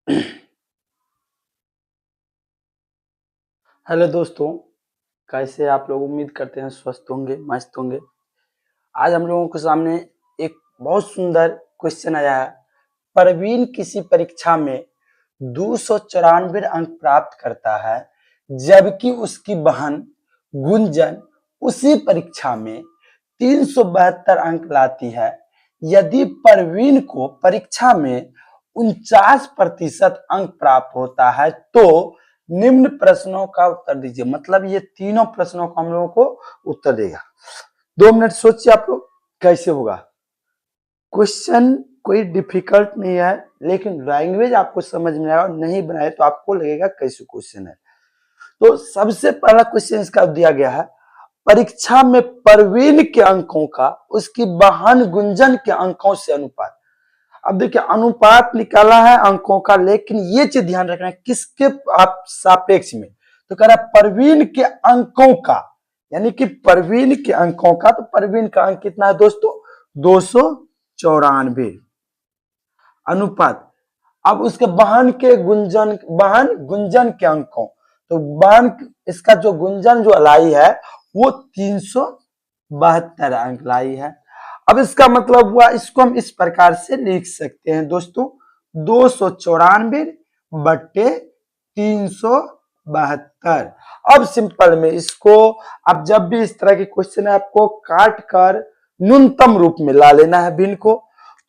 Hello दोस्तों, कैसे आप लोग? उम्मीद करते हैं स्वस्थ होंगे, मस्त होंगे। आज हम लोगों के सामने एक बहुत सुंदर क्वेश्चन आया है। प्रवीण किसी परीक्षा में 294 अंक प्राप्त करता है, जबकि उसकी बहन गुंजन उसी परीक्षा में 372 अंक लाती है। यदि प्रवीण को परीक्षा में 49% अंक प्राप्त होता है तो निम्न प्रश्नों का उत्तर दीजिए। मतलब ये तीनों प्रश्नों का हम लोगों को उत्तर देगा। 2 मिनट सोचिए आप लोग कैसे होगा। क्वेश्चन कोई डिफिकल्ट नहीं है, लेकिन लैंग्वेज आपको समझ में आएगा। नहीं बनाए तो आपको लगेगा कैसे क्वेश्चन है। तो सबसे पहला क्वेश्चन इसका दिया गया है, परीक्षा में प्रवीण के अंकों का उसकी बहन गुंजन के अंकों से अनुपात। अब देखिए, अनुपात निकाला है अंकों का, लेकिन ये चीज ध्यान रखना है किसके आप सापेक्ष में। तो कह रहा है प्रवीण के अंकों का, यानी कि प्रवीण के अंकों का। तो प्रवीण का अंक कितना है दोस्तों? 294 अनुपात। अब उसके बहन गुंजन के अंकों, तो बहन इसका जो गुंजन जो लाई है वो 372 अंक लाई है। अब इसका मतलब हुआ, इसको हम इस प्रकार से लिख सकते हैं दोस्तों, 294 बट्टे 372। अब सिंपल में इसको, अब जब भी इस तरह के क्वेश्चन है आपको काट कर न्यूनतम रूप में ला लेना है भिन्न को।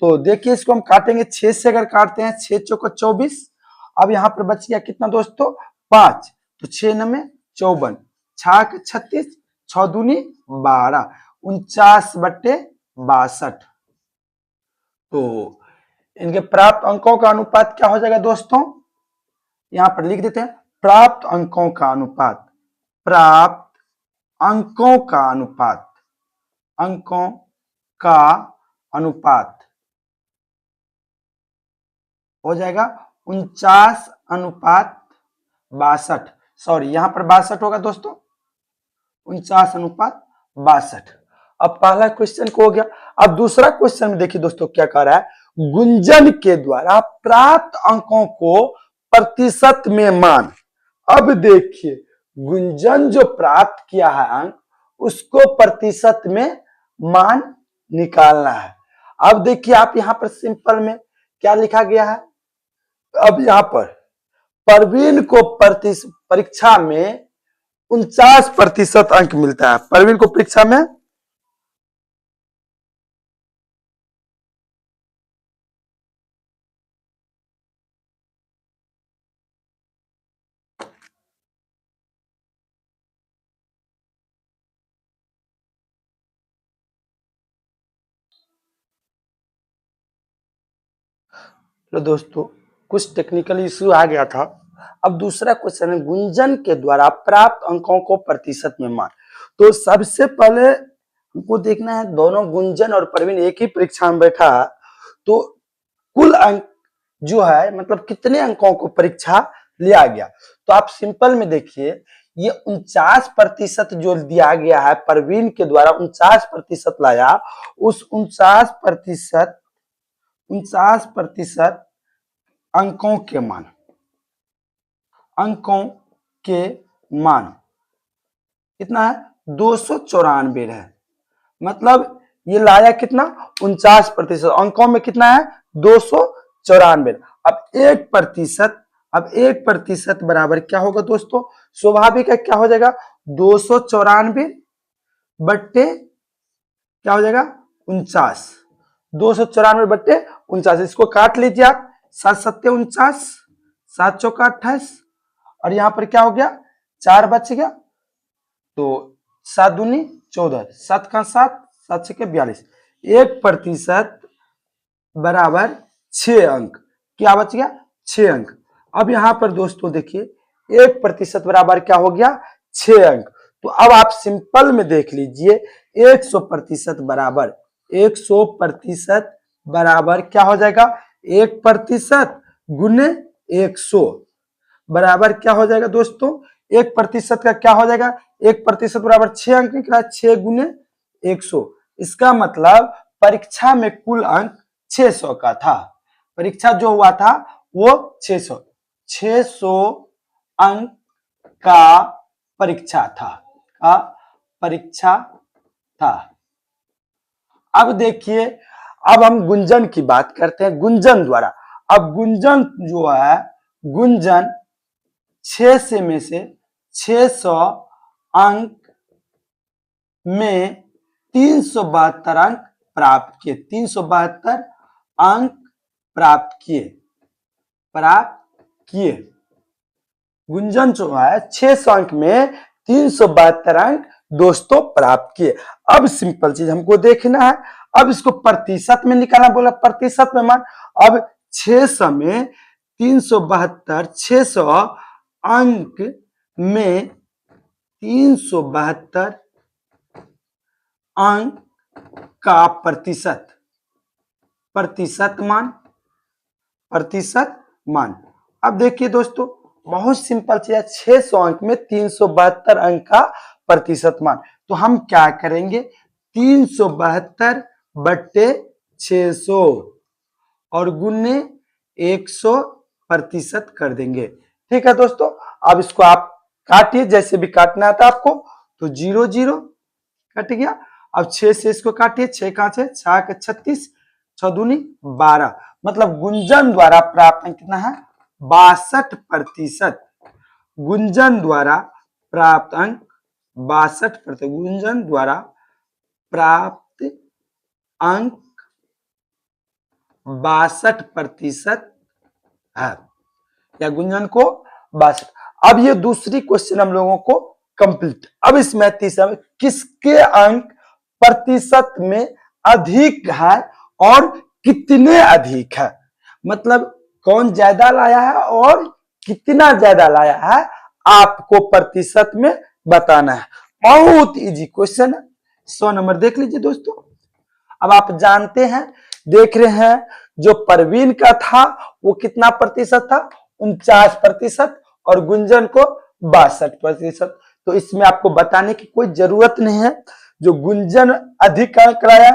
तो देखिए, इसको हम काटेंगे 6 से। अगर काटते हैं 6 चौका 24। अब यहां पर बच गया कितना दोस्तों? 5। तो 6 9 54, 6 36, 6 दूनी 12, 49 बट्टे 62। तो इनके प्राप्त अंकों का अनुपात क्या हो जाएगा दोस्तों? यहां पर लिख देते हैं, प्राप्त अंकों का अनुपात। प्राप्त अंकों का अनुपात, अंकों का अनुपात हो जाएगा 49:62। सॉरी, यहां पर 62 होगा दोस्तों, 49:62। अब पहला क्वेश्चन को हो गया। अब दूसरा क्वेश्चन में देखिए दोस्तों क्या कह रहा है, गुंजन के द्वारा प्राप्त अंकों को प्रतिशत में मान। अब देखिए, गुंजन जो प्राप्त किया है अंक, उसको प्रतिशत में मान निकालना है। अब देखिए, आप यहां पर सिंपल में क्या लिखा गया है, अब यहां पर प्रवीण को परीक्षा में 49% अंक मिलता है। प्रवीण को परीक्षा में तो दोस्तों कुछ टेक्निकल इश्यू आ गया था। अब दूसरा क्वेश्चन है, गुंजन के द्वारा प्राप्त अंकों को प्रतिशत में मान। तो सबसे पहले हमको देखना है, दोनों गुंजन और प्रवीण एक ही परीक्षा में बैठा, तो कुल अंक जो है, मतलब कितने अंकों को परीक्षा लिया गया। तो आप सिंपल में देखिए, ये 49% जो दिया गया है, प्रवीण के द्वारा 49% लाया। उस 49% अंकों के मान, अंकों के मान कितना है? 294 है। मतलब ये लाया कितना? 49%। अंकों में कितना है? 294। अब 1%, अब 1% बराबर क्या होगा दोस्तों? स्वाभाविक है, क्या हो जाएगा? 294 बट्टे क्या हो जाएगा? 49। 294 बट्टे 49, इसको काट लीजिए आप। 7 सत्ते 49, 7 चौका 28, और यहां पर क्या हो गया? 4 बच गया। तो 7 दूनी 14, 7 का 7, 7 छके 42। 1% बराबर 6 अंक। क्या बच गया? 6 अंक। अब यहां पर दोस्तों देखिए, 1% बराबर क्या हो गया? 6 अंक। तो अब आप सिंपल में देख लीजिए, 100% बराबर 100% बराबर क्या हो जाएगा? 1% गुने 100 बराबर क्या हो जाएगा दोस्तों? 1% का क्या हो जाएगा? 1% बराबर 6 अंक निकला, 6 गुने 100। इसका मतलब परीक्षा में कुल अंक 600 का था। परीक्षा जो हुआ था वो 600 600 अंक का परीक्षा था। अब देखिए, अब हम गुंजन की बात करते हैं, गुंजन द्वारा। अब गुंजन जो है, गुंजन 6 में से 600 अंक में 372 अंक प्राप्त किए, 372 अंक प्राप्त किए। गुंजन जो है 600 अंक में 372 अंक दोस्तों प्राप्त किए। अब सिंपल चीज हमको देखना है, अब इसको प्रतिशत में निकालना बोला, प्रतिशत में मान। अब 600 में 372, 600 अंक में 372 अंक का प्रतिशत मान। अब देखिए दोस्तों, बहुत सिंपल चीज है, 600 अंक में 372 अंक का प्रतिशत मान। तो हम क्या करेंगे, 372 बट्टे 600 और गुने 100% कर देंगे। ठीक है दोस्तों, अब इसको आप काटिए, जैसे भी काटना था आपको। तो 0 0 कट गया। अब 6 से इसको काटिए, 6 का 6, 6 का 36, 6 दूनी 12। मतलब गुंजन द्वारा प्राप्त अंक कितना है, 62%। गुंजन द्वारा प्राप्त अंक 62%। गुंजन द्वारा प्राप्त अंक 62% है, या गुंजन को 62। अब ये दूसरी क्वेश्चन हम लोगों को कंप्लीट। अब इसमें तीसरा में किसके अंक प्रतिशत में अधिक है और कितने अधिक है, मतलब कौन ज्यादा लाया है और कितना ज्यादा लाया है, आपको प्रतिशत में बताना है। बहुत इजी क्वेश्चन है। 100 नंबर देख लीजिए दोस्तों। अब आप जानते हैं, देख रहे हैं, जो परवीन का था वो कितना प्रतिशत था, 49%, और गुंजन को 62%। तो इसमें आपको बताने की कोई जरूरत नहीं है। जो गुंजन अधिक अंक लाया,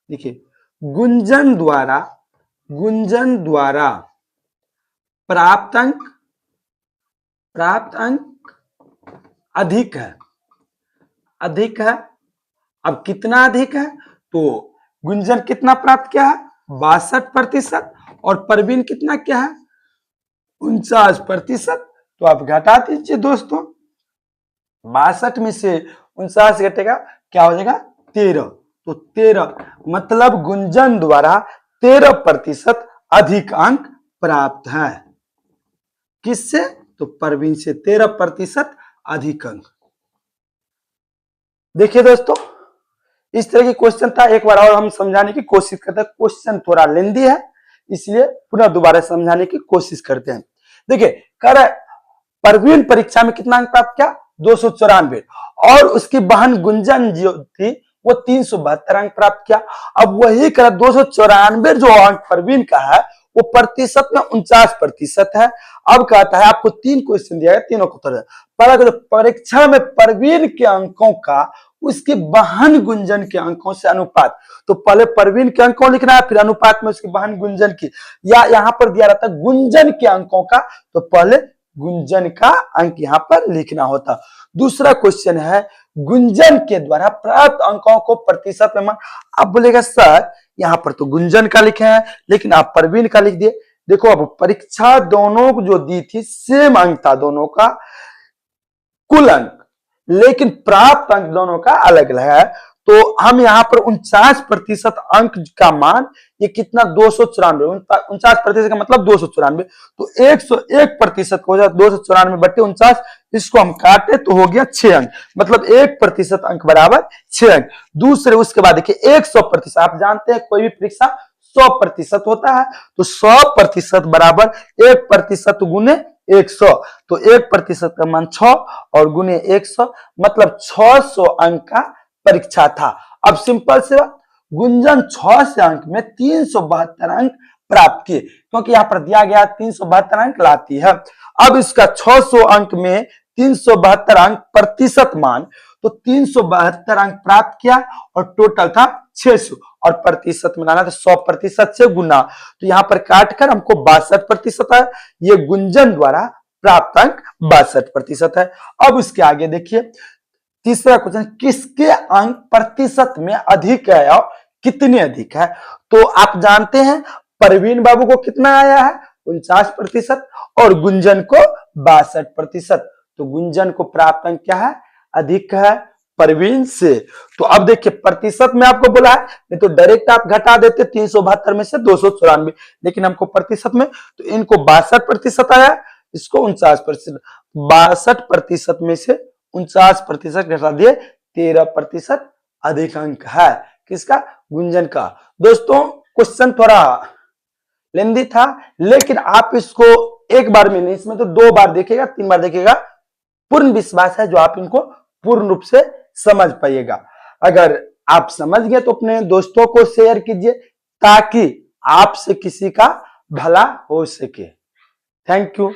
देखिए, गुंजन द्वारा प्राप्त अंक अधिक है। अब कितना अधिक है, तो गुंजन कितना प्राप्त किया है, 62%, और परवीन कितना क्या है, 49%। तो आप घटा दीजिए दोस्तों, 62 में से 49 घटेगा, क्या हो जाएगा, 13। तो 13 मतलब गुंजन द्वारा 13% अधिक अंक प्राप्त है। किससे, तो परवीन से 13% अधिक अंक। देखिए दोस्तों, इस तरह की क्वेश्चन था। एक बार और हम समझाने की कोशिश करते हैं, क्वेश्चन थोड़ा लेंदी है, इसलिए पुनः दोबारा समझाने की कोशिश करते हैं। देखिए, कर परवीन परीक्षा में कितना अंक प्राप्त किया, 294, और उसकी बहन गुंजन जो थी वो 372 अंक प्राप्त किया। अब वही कर 294 जो अंक परवीन का है वो प्रतिशत में 49% है। अब कहता है आपको 3 क्वेश्चन दिया है, तीनों को उत्तर। पहला, परीक्षा में परवीन के अंकों का उसकी बहन गुंजन के अंकों से अनुपात। तो पहले परवीन के अंकों लिखना है, फिर अनुपात में उसकी बहन गुंजन की, या यहां पर दिया रहता गुंजन के अंकों का, तो पहले गुंजन का अंक यहां पर लिखना होता। दूसरा क्वेश्चन है, गुंजन के द्वारा प्राप्त अंकों को प्रतिशत में मान। आप बोलेगा सर यहां पर तो गुंजन का लिखे हैं, लेकिन आप परवीन का लिख दिए। देखो, अब परीक्षा दोनों को जो दी थी सेम अंक था दोनों का, कुल अंक, लेकिन प्राप्त अंक दोनों का अलग अलग है। तो हम यहाँ पर 49% अंक का मान, ये कितना, 294, 49% का मतलब 294, तो 101% हो जाए 294 बट्टे 49, इसको हम काटे तो हो गया 6 अंक, मतलब 1% अंक बराबर 6 अंक। दूसरे उसके बाद देखिए 100%, आप जानते हैं कोई भी परीक्षा 100% होता है, तो 100% बराबर 1% गुने 100, तो 1% का मान 6 और गुने 100, मतलब 600 अंक का परीक्षा था। अब सिंपल से गुंजन 600 अंक में 372 अंक प्राप्त किए, क्योंकि यहां पर दिया गया 372 अंक लाती है। अब इसका 600 अंक में 372 अंक प्रतिशत मान, तो 372 अंक प्राप्त किया और टोटल था 600 और प्रतिशत में लाना था 100% से गुना, तो यहाँ पर काटकर हमको 62% है। ये गुंजन द्वारा प्राप्त अंक 62% है। अब उसके आगे देखिए तीसरा क्वेश्चन, किसके अंक प्रतिशत में अधिक है और कितने अधिक है? तो आप जानते हैं परवीन बाबू को कितना आया है 49% और गुंजन को 62%। तो गुंजन को प्राप्त अंक क्या है अधिक है परवीन से। तो अब देखिए प्रतिशत में आपको बोला है, नहीं तो डायरेक्ट आप घटा देते 372 में से 294, लेकिन हमको प्रतिशत में, तो इनको 62% आया, इसको 49%। 62% में से 49% घटा दिए, 13% अधिक अंक है किसका गुंजन का। दोस्तों क्वेश्चन थोड़ा लेंदी था, लेकिन आप इसको एक बार में नहीं, इसमें तो 2 बार देखेगा 3 बार देखेगा, पूर्ण विश्वास है जो आप इनको पूर्ण रूप से समझ पाइएगा। अगर आप समझ गए तो अपने दोस्तों को शेयर कीजिए ताकि आपसे किसी का भला हो सके। Thank you.